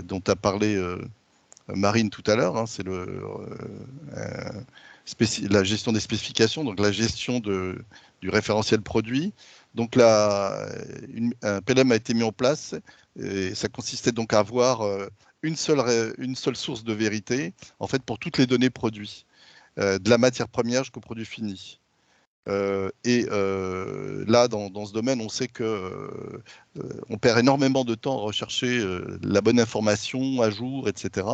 [SPEAKER 3] dont a parlé Marine tout à l'heure, c'est la gestion des spécifications, donc la gestion du référentiel produit. Donc un PLM a été mis en place et ça consistait donc à avoir une seule source de vérité en fait pour toutes les données produits, de la matière première jusqu'au produit fini. Là, dans ce domaine, on sait que on perd énormément de temps à rechercher la bonne information à jour, etc.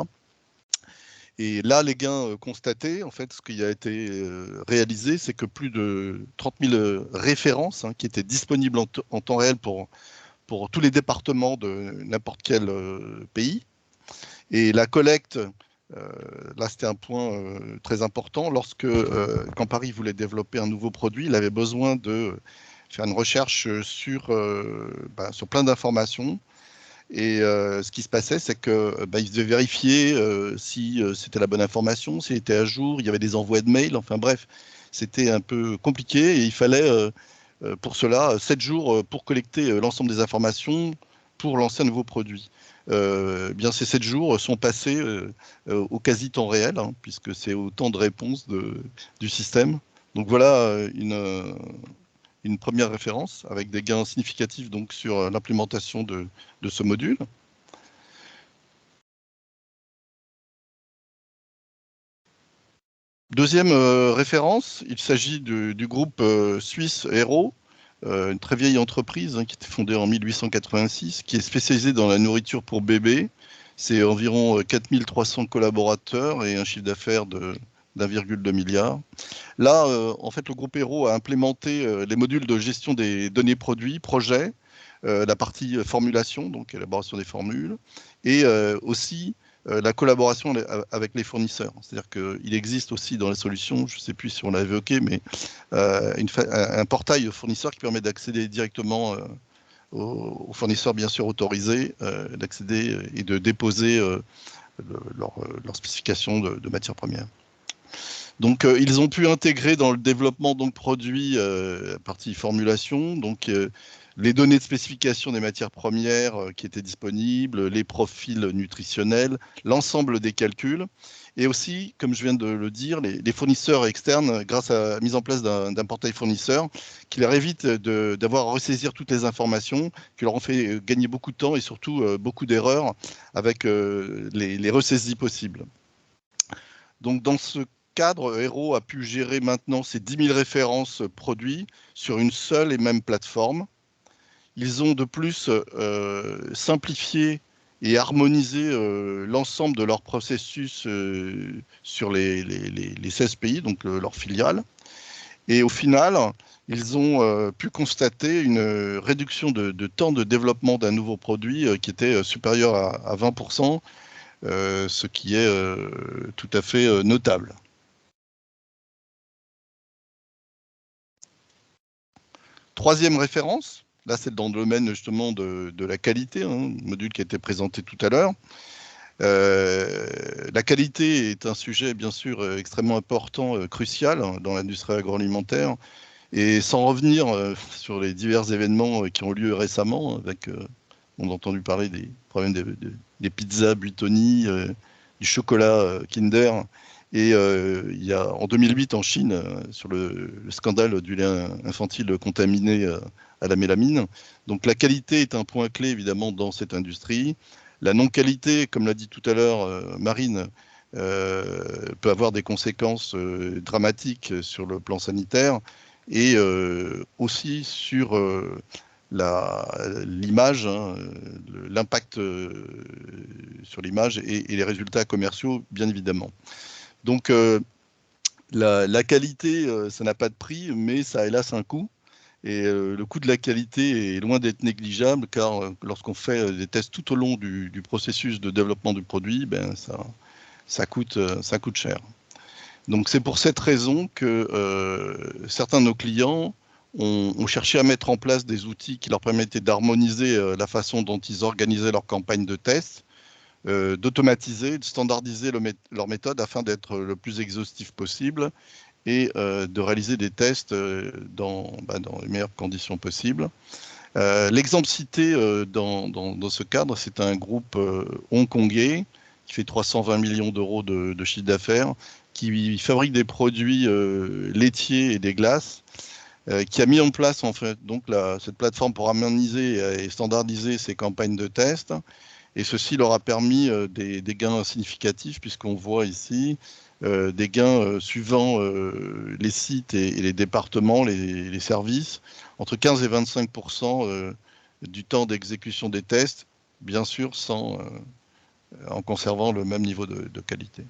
[SPEAKER 3] Et là, les gains constatés, en fait, ce qui a été réalisé, c'est que plus de 30 000 références qui étaient disponibles en temps réel pour tous les départements de n'importe quel pays. Et la collecte, là, c'était un point très important. Quand Paris voulait développer un nouveau produit, il avait besoin de faire une recherche sur plein d'informations. Et ce qui se passait, c'est qu'il devait vérifier si c'était la bonne information, s'il était à jour, il y avait des envois de mails, enfin bref, c'était un peu compliqué et il fallait pour cela 7 jours pour collecter l'ensemble des informations pour lancer un nouveau produit. Bien ces 7 jours sont passés au quasi temps réel, puisque c'est au temps de réponse du système. Donc voilà une première référence avec des gains significatifs donc, sur l'implémentation de ce module. Deuxième référence, il s'agit du groupe suisse Hero, une très vieille entreprise qui était fondée en 1886, qui est spécialisée dans la nourriture pour bébés. C'est environ 4300 collaborateurs et un chiffre d'affaires d'1,2 milliard. Là, en fait, le groupe Hero a implémenté les modules de gestion des données produits, projets, la partie formulation, donc élaboration des formules, et aussi la collaboration avec les fournisseurs. C'est-à-dire qu'il existe aussi dans la solution, je ne sais plus si on l'a évoqué, mais un portail fournisseur qui permet d'accéder directement aux fournisseurs bien sûr autorisés, d'accéder et de déposer leurs spécifications de matières premières. Donc, ils ont pu intégrer dans le développement donc produit partie formulation, donc les données de spécification des matières premières qui étaient disponibles, les profils nutritionnels, l'ensemble des calculs, et aussi, comme je viens de le dire, les fournisseurs externes, grâce à la mise en place d'un portail fournisseur, qui leur évite d'avoir à ressaisir toutes les informations, qui leur ont fait gagner beaucoup de temps et surtout beaucoup d'erreurs avec les ressaisies possibles. Donc, dans ce cadre, Hero a pu gérer maintenant ces 10 000 références produits sur une seule et même plateforme. Ils ont de plus simplifié et harmonisé l'ensemble de leur processus sur les 16 pays, donc leurs filiales. Et au final, ils ont pu constater une réduction de temps de développement d'un nouveau produit qui était supérieur à 20%, ce qui est tout à fait notable. Troisième référence, là c'est dans le domaine justement de la qualité, module qui a été présenté tout à l'heure. La qualité est un sujet bien sûr extrêmement important, crucial dans l'industrie agroalimentaire. Et sans revenir sur les divers événements qui ont lieu récemment, avec, on a entendu parler des problèmes des pizzas Buitoni, du chocolat Kinder. Et il y a en 2008 en Chine, sur le scandale du lait infantile contaminé à la mélamine. Donc la qualité est un point clé évidemment dans cette industrie. La non-qualité, comme l'a dit tout à l'heure Marine, peut avoir des conséquences dramatiques sur le plan sanitaire et aussi sur l'image, hein, l'impact sur l'image et les résultats commerciaux, bien évidemment. Donc, la qualité, ça n'a pas de prix, mais ça a hélas un coût. Et le coût de la qualité est loin d'être négligeable, car lorsqu'on fait des tests tout au long du processus de développement du produit, ben, ça coûte cher. Donc c'est pour cette raison que certains de nos clients ont cherché à mettre en place des outils qui leur permettaient d'harmoniser la façon dont ils organisaient leur campagne de tests, d'automatiser, de standardiser leur méthode afin d'être le plus exhaustif possible et de réaliser des tests dans les meilleures conditions possibles. L'exemple cité dans ce cadre, c'est un groupe hongkongais qui fait 320 millions d'euros de chiffre d'affaires, qui fabrique des produits laitiers et des glaces, qui a mis en place en fait donc cette plateforme pour harmoniser et standardiser ses campagnes de tests. Et ceci leur a permis des gains significatifs, puisqu'on voit ici des gains suivant les sites et les départements, les services, entre 15 et 25% du temps d'exécution des tests, bien sûr en conservant le même niveau de qualité.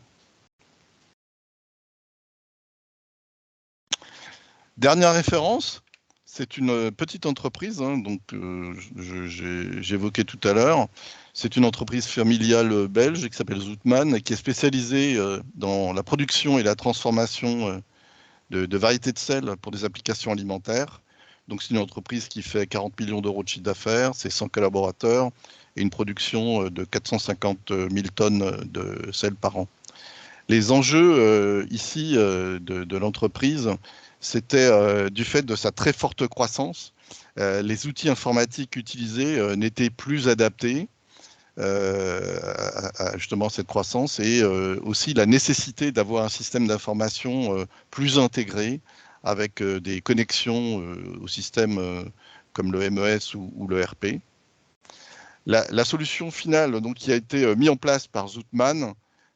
[SPEAKER 3] Dernière référence, c'est une petite entreprise, hein, donc j'évoquais tout à l'heure. C'est une entreprise familiale belge qui s'appelle Zoutman et qui est spécialisée dans la production et la transformation de variétés de sel pour des applications alimentaires. Donc c'est une entreprise qui fait 40 millions d'euros de chiffre d'affaires, c'est 100 collaborateurs et une production de 450 000 tonnes de sel par an. Les enjeux ici de l'entreprise, c'était du fait de sa très forte croissance. Les outils informatiques utilisés n'étaient plus adaptés à justement cette croissance et aussi la nécessité d'avoir un système d'information plus intégré avec des connexions au système comme le MES ou le RP. La solution finale donc, qui a été mise en place par Zoutman,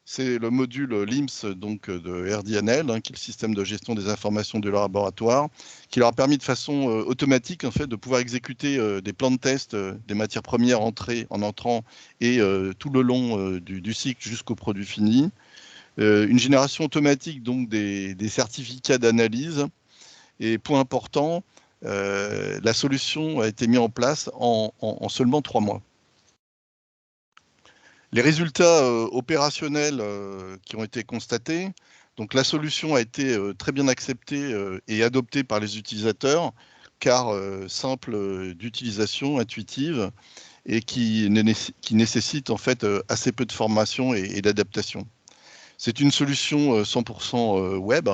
[SPEAKER 3] c'est le module LIMS donc, de RDNL, hein, qui est le système de gestion des informations du laboratoire, qui leur a permis de façon automatique en fait, de pouvoir exécuter des plans de test des matières premières en entrant et tout le long du cycle jusqu'au produit fini. Une génération automatique donc, des certificats d'analyse. Et point important, la solution a été mise en place en seulement 3 mois. Les résultats opérationnels qui ont été constatés, donc la solution a été très bien acceptée et adoptée par les utilisateurs, car simple d'utilisation, intuitive, et qui nécessite en fait assez peu de formation et d'adaptation. C'est une solution 100% web,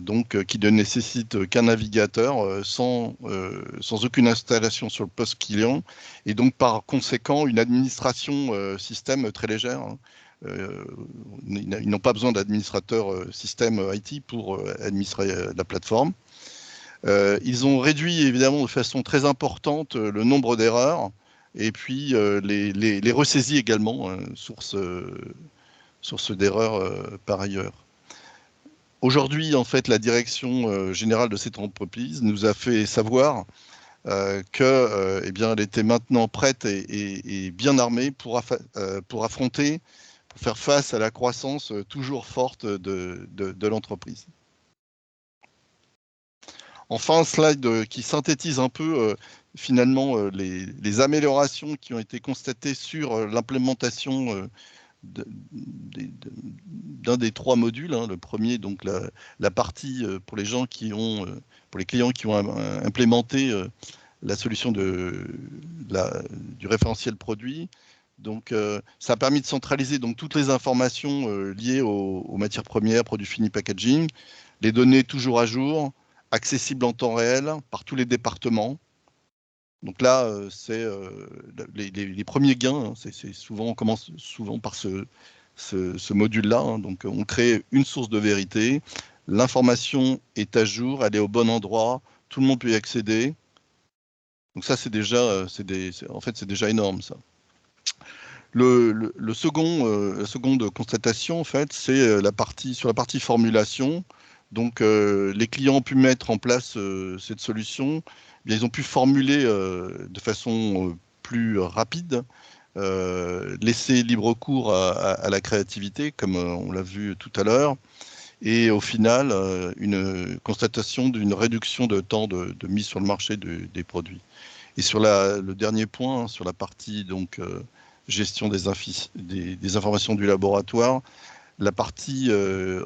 [SPEAKER 3] donc qui ne nécessite qu'un navigateur sans aucune installation sur le poste client et donc par conséquent une administration système très légère. Hein. Ils n'ont pas besoin d'administrateur système IT pour administrer la plateforme. Ils ont réduit évidemment de façon très importante le nombre d'erreurs et puis les ressaisies également, source d'erreurs par ailleurs. Aujourd'hui, en fait, la direction générale de cette entreprise nous a fait savoir eh bien, elle était maintenant prête et bien armée pour affronter, pour faire face à la croissance toujours forte de l'entreprise. Enfin, un slide qui synthétise un peu finalement les améliorations qui ont été constatées sur l'implémentation d'un des 3 modules, hein, le premier, donc la partie pour les gens pour les clients qui ont implémenté la solution du référentiel produit. Donc, ça a permis de centraliser donc, toutes les informations liées aux matières premières, produits finis, packaging, les données toujours à jour, accessibles en temps réel par tous les départements. Donc là, c'est les premiers gains. Hein, souvent, on commence souvent par ce module-là. Hein, donc, on crée une source de vérité. L'information est à jour, elle est au bon endroit. Tout le monde peut y accéder. Donc ça, c'est déjà, en fait, c'est déjà énorme, ça. La seconde constatation, en fait, c'est sur la partie formulation. Donc, les clients ont pu mettre en place cette solution. Eh bien, ils ont pu formuler de façon plus rapide, laisser libre cours à la créativité, comme on l'a vu tout à l'heure. Et au final, une constatation d'une réduction de temps de mise sur le marché des produits. Et sur le dernier point, sur la partie donc gestion des informations du laboratoire, la partie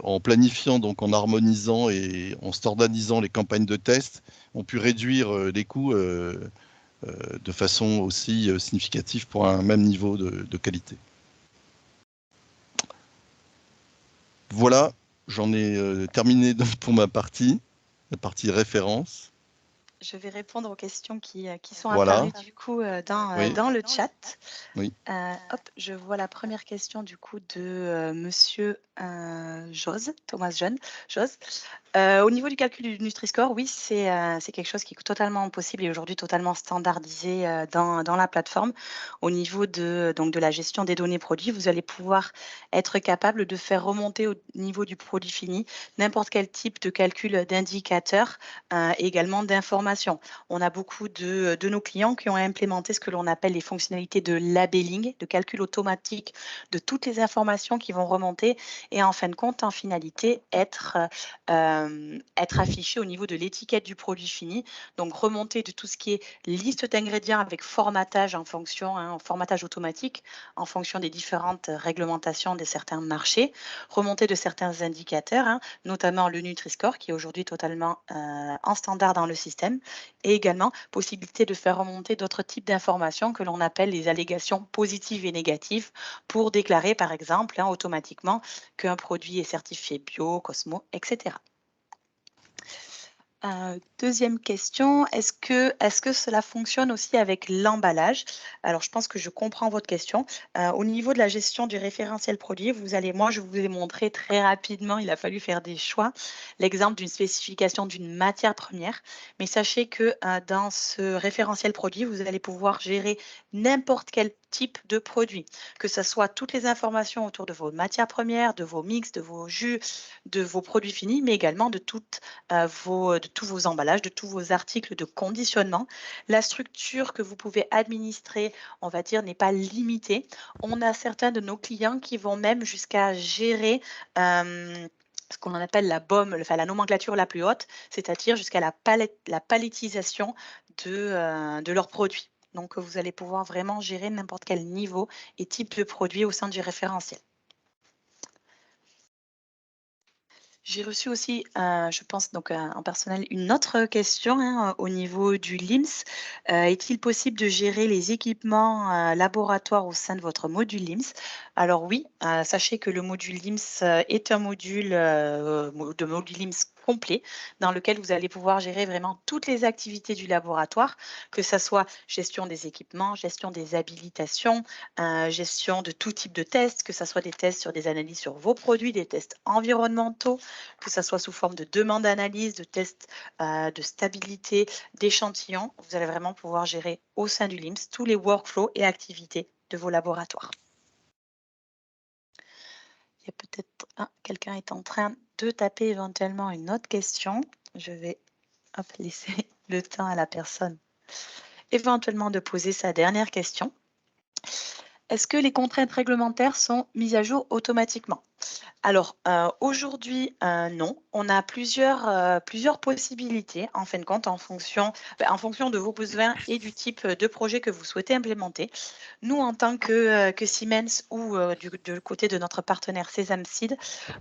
[SPEAKER 3] en planifiant, donc en harmonisant et en standardisant les campagnes de test, ont pu réduire les coûts de façon aussi significative pour un même niveau de qualité. Voilà, j'en ai terminé donc pour ma partie, la partie référence.
[SPEAKER 2] Je vais répondre aux questions qui sont
[SPEAKER 3] Voilà.
[SPEAKER 2] apparues du coup dans le chat.
[SPEAKER 3] Oui.
[SPEAKER 2] Hop, je vois la première question du coup de Monsieur Thomas Jose. Au niveau du calcul du Nutri-Score, oui, c'est quelque chose qui est totalement possible et aujourd'hui totalement standardisé dans la plateforme. Au niveau de la gestion des données produits, vous allez pouvoir être capable de faire remonter au niveau du produit fini n'importe quel type de calcul d'indicateur et également d'informations. On a beaucoup de nos clients qui ont implémenté ce que l'on appelle les fonctionnalités de labelling, de calcul automatique de toutes les informations qui vont remonter et en fin de compte, en finalité, être affiché au niveau de l'étiquette du produit fini. Donc, remonter de tout ce qui est liste d'ingrédients avec formatage en fonction, formatage automatique en fonction des différentes réglementations de certains marchés, remonter de certains indicateurs, notamment le Nutri-Score qui est aujourd'hui totalement en standard dans le système et également possibilité de faire remonter d'autres types d'informations que l'on appelle les allégations positives et négatives pour déclarer par exemple automatiquement qu'un produit est certifié bio, Cosmo, etc. Deuxième question, est-ce que cela fonctionne aussi avec l'emballage? Alors, je pense que je comprends votre question. Au niveau de la gestion du référentiel produit, moi, je vous ai montré très rapidement, il a fallu faire des choix, l'exemple d'une spécification d'une matière première. Mais sachez que dans ce référentiel produit, vous allez pouvoir gérer n'importe quel type de produit, que ce soit toutes les informations autour de vos matières premières, de vos mix, de vos jus, de vos produits finis, mais également de tous vos emballages, de tous vos articles de conditionnement. La structure que vous pouvez administrer, on va dire, n'est pas limitée. On a certains de nos clients qui vont même jusqu'à gérer ce qu'on appelle la BOM, la nomenclature la plus haute, c'est-à-dire jusqu'à la palettisation de leurs produits. Donc, vous allez pouvoir vraiment gérer n'importe quel niveau et type de produit au sein du référentiel. J'ai reçu aussi, je pense donc en personnel, une autre question au niveau du LIMS. Est-il possible de gérer les équipements laboratoires au sein de votre module LIMS? Alors oui, sachez que le module LIMS est un module LIMS complet dans lequel vous allez pouvoir gérer vraiment toutes les activités du laboratoire, que ça soit gestion des équipements, gestion des habilitations, gestion de tout type de tests, que ça soit des tests sur des analyses sur vos produits, des tests environnementaux, que ça soit sous forme de demande d'analyse, de tests de stabilité, d'échantillons. Vous allez vraiment pouvoir gérer au sein du LIMS tous les workflows et activités de vos laboratoires. Il y a peut-être quelqu'un est en train de taper éventuellement une autre question. Je vais laisser le temps à la personne éventuellement de poser sa dernière question. Est-ce que les contraintes réglementaires sont mises à jour automatiquement? Alors, aujourd'hui, non. On a plusieurs possibilités, en fin de compte, en fonction de vos besoins et du type de projet que vous souhaitez implémenter. Nous, en tant que Siemens ou du côté de notre partenaire Sesame Seed,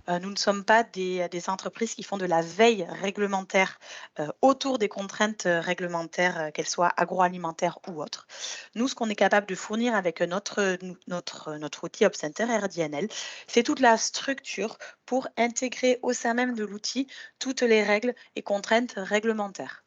[SPEAKER 2] nous ne sommes pas des entreprises qui font de la veille réglementaire autour des contraintes réglementaires, qu'elles soient agroalimentaires ou autres. Nous, ce qu'on est capable de fournir avec notre outil OpCenter RDNL, c'est toute la structure pour intégrer au sein même de l'outil toutes les règles et contraintes réglementaires.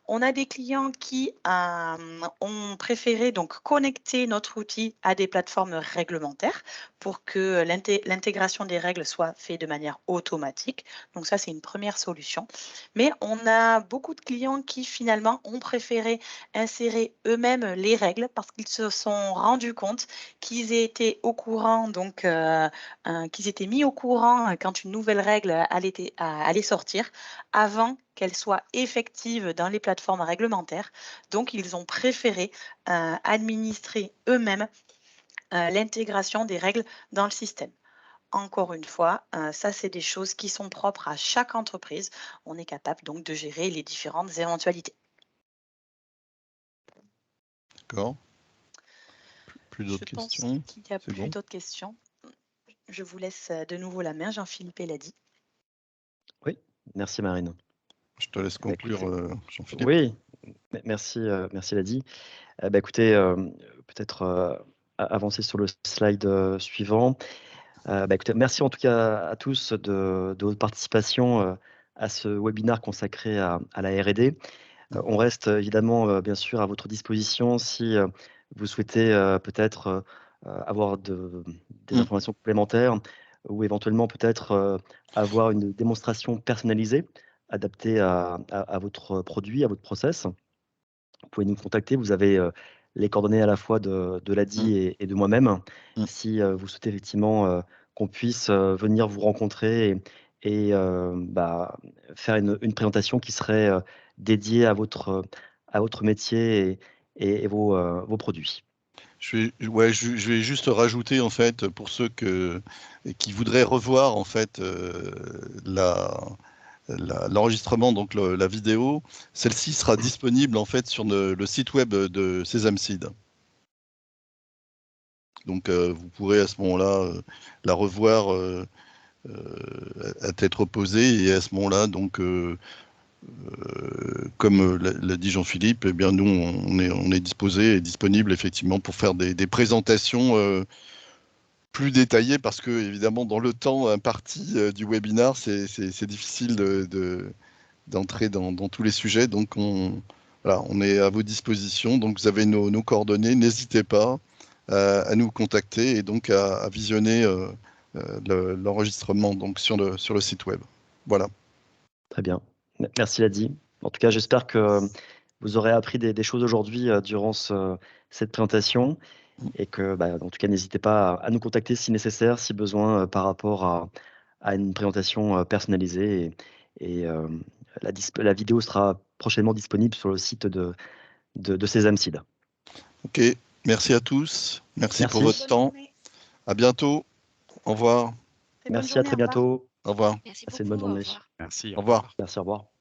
[SPEAKER 2] On a des clients qui ont préféré donc connecter notre outil à des plateformes réglementaires pour que l'intégration des règles soit faite de manière automatique. Donc ça, c'est une première solution. Mais on a beaucoup de clients qui finalement ont préféré insérer eux-mêmes les règles parce qu'ils se sont rendus compte qu'ils étaient au courant, donc qu'ils étaient mis au courant quand une nouvelle règle allait sortir avant qu'elle soit effective dans les plateformes réglementaires. Donc, ils ont préféré administrer eux-mêmes l'intégration des règles dans le système. Encore une fois, ça, c'est des choses qui sont propres à chaque entreprise. On est capable donc de gérer les différentes éventualités.
[SPEAKER 3] D'accord. Plus d'autres
[SPEAKER 2] Je pense
[SPEAKER 3] questions?
[SPEAKER 2] qu'il n'y a
[SPEAKER 3] C'est
[SPEAKER 2] plus
[SPEAKER 3] bon?
[SPEAKER 2] d'autres questions. Je vous laisse de nouveau la main, Jean-Philippe Eladi.
[SPEAKER 1] Oui, merci Marine.
[SPEAKER 3] Je te laisse conclure, Jean-Philippe.
[SPEAKER 1] Oui, merci, merci Ladi. Écoutez, peut-être avancer sur le slide suivant. Écoutez, merci en tout cas à tous de votre participation à ce webinaire consacré à la R&D. On reste évidemment bien sûr à votre disposition si vous souhaitez peut-être avoir des informations complémentaires ou éventuellement peut-être avoir une démonstration personnalisée adaptée à votre produit, à votre process. Vous pouvez nous contacter, vous avez les coordonnées à la fois de Ladi et de moi-même. Si vous souhaitez effectivement qu'on puisse venir vous rencontrer et faire une présentation qui serait dédiée à votre métier et vos produits.
[SPEAKER 3] Je vais juste rajouter en fait pour ceux qui voudraient revoir en fait l'enregistrement, donc la vidéo, celle-ci sera disponible en fait sur le site web de Sesamseed. Donc vous pourrez à ce moment-là la revoir à tête reposée et à ce moment-là donc comme l'a dit Jean-Philippe, eh bien nous on est disposé et disponible effectivement pour faire des présentations plus détaillées parce que évidemment dans le temps imparti du webinar c'est difficile d'entrer dans tous les sujets, donc voilà, on est à vos dispositions, donc vous avez nos coordonnées, n'hésitez pas à nous contacter et donc à visionner l'enregistrement donc sur le site web. Voilà.
[SPEAKER 1] Très bien, merci Ladi. En tout cas, j'espère que vous aurez appris des choses aujourd'hui durant cette présentation et que, en tout cas, n'hésitez pas à nous contacter si nécessaire, si besoin, par rapport à une présentation personnalisée. Et la vidéo sera prochainement disponible sur le site de Sesamseed.
[SPEAKER 3] Ok, merci à tous. Merci pour votre temps. À bientôt. Au revoir.
[SPEAKER 1] Merci, à très bientôt.
[SPEAKER 3] Au revoir.
[SPEAKER 4] Merci
[SPEAKER 1] Passez une
[SPEAKER 4] beaucoup.
[SPEAKER 1] bonne journée.
[SPEAKER 4] Au revoir.
[SPEAKER 5] Merci.
[SPEAKER 3] Au revoir.
[SPEAKER 1] Merci, au revoir.